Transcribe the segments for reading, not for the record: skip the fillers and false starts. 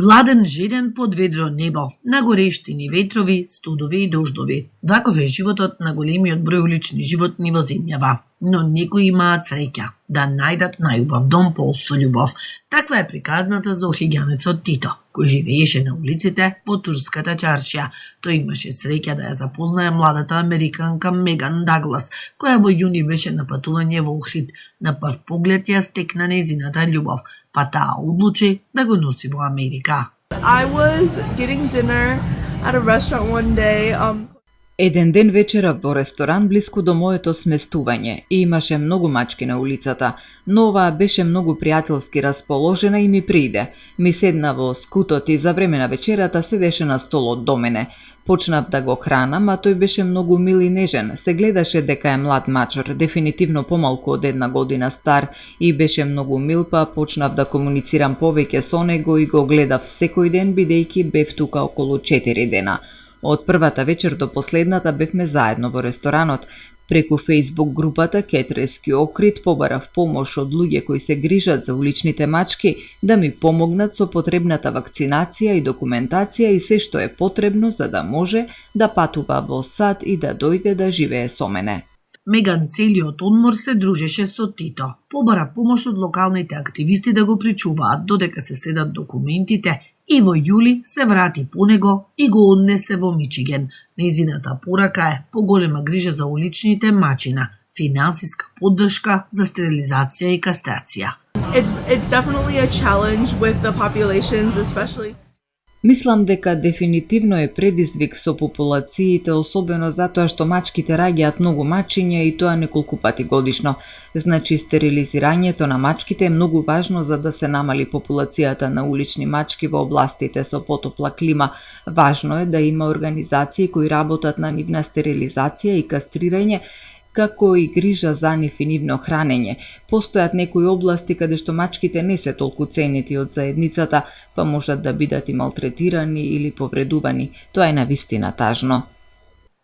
Гладен жеден под ведро небо, на горештини ветрови, студови и дождови. Ваков е животот на големиот број улични животни во земјава. Но некои имаат среќа да најдат најубав дом полн со љубов. Таква е приказната за охригјанецот Тито, кој живееше на улиците во турската чаршија. Тој имаше среќа да ја запознае младата американка Меган Даглас, која во јуни беше на патување во Охрид. На прв поглед ја стекна нејзината љубов, па таа одлучи да го носи во Америка. I was getting dinner at a restaurant one day. Еден ден вечерав во ресторан блиску до моето сместување и имаше многу мачки на улицата, но оваа беше многу пријателски расположена и ми прииде. Ми седна во скутот и за време на вечерата седеше на столот до мене. Почнав да го хранам, а тој беше многу мил и нежен. Се гледаше дека е млад мачор, дефинитивно помалку од 1 година стар и беше многу мил, па почнав да комуницирам повеќе со него и го гледав секој ден, бидејќи бев тука околу 4 дена. Од првата вечер до последната бевме заедно во ресторанот. Преку Facebook групата Cat Rescue Охрид побарав помош од луѓе кои се грижат за уличните мачки да ми помогнат со потребната вакцинација и документација и се што е потребно за да може да патува во САД и да дојде да живее со мене. Меган целиот одмор се дружеше со Тито. Побара помош од локалните активисти да го причуваат додека се седат документите и во јули се врати по него и го однесе во Мичиген. Нејзината порака е поголема грижа за уличните мачина, финансиска поддршка за стерилизација и кастрација. It's definitely a challenge with the populations, especially. Мислам дека дефинитивно е предизвик со популациите, особено затоа што мачките раѓаат многу мачиња и тоа неколку пати годишно. Значи, стерилизирањето на мачките е многу важно за да се намали популацијата на улични мачки во областите со потопла клима. Важно е да има организации кои работат на нивна стерилизација и кастрирање, како и грижа за нив и нивно хранење. Постојат некои области каде што мачките не се толку ценети од заедницата, па можат да бидат и малтретирани или повредувани. Тоа е навистина тажно.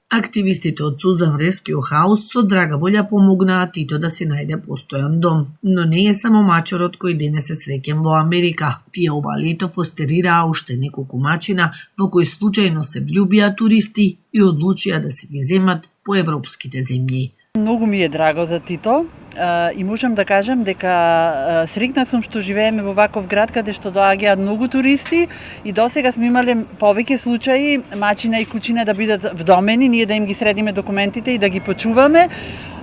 Активистите од Susan Rescue House со драга волја помогнаа Тито да си најде постојан дом. Но не е само мачорот кој денес е среќен во Америка. Тие ова лето фостерираа уште неколку мачина во кои случајно се влюбија туристи и одлучија да се ги земат по европските земји. Многу ми е драго за Тито и можам да кажам дека среќна сум што живееме во ваков град каде што доаѓаат многу туристи и досега сме имале повеќе случаи мачина и кучина да бидат вдомени, ние да им ги средиме документите и да ги почуваме,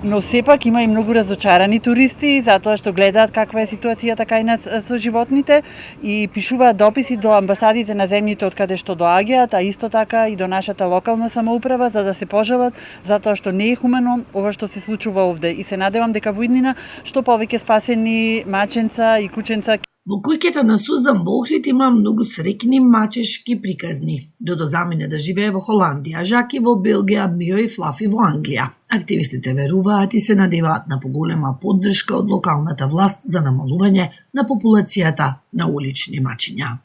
но сепак има и многу разочарани туристи затоа што гледаат каква е ситуацијата кај нас со животните и пишуваат дописи до амбасадите на земјите од каде што доаѓаат, а исто така и до нашата локална самоуправа за да се пожелат затоа што не е хумано ова што се случува овде и се надевам дека во иднина што повеќе спасени маченца и кученца. Во куќата на Сузан во Охрид има многу среќни мачешки приказни. Додо замине да живее во Холандија, Жаки во Белгија, Мио и Флафи во Англија. Активистите веруваат и се надеваат на поголема поддршка од локалната власт за намалување на популацијата на улични мачиња.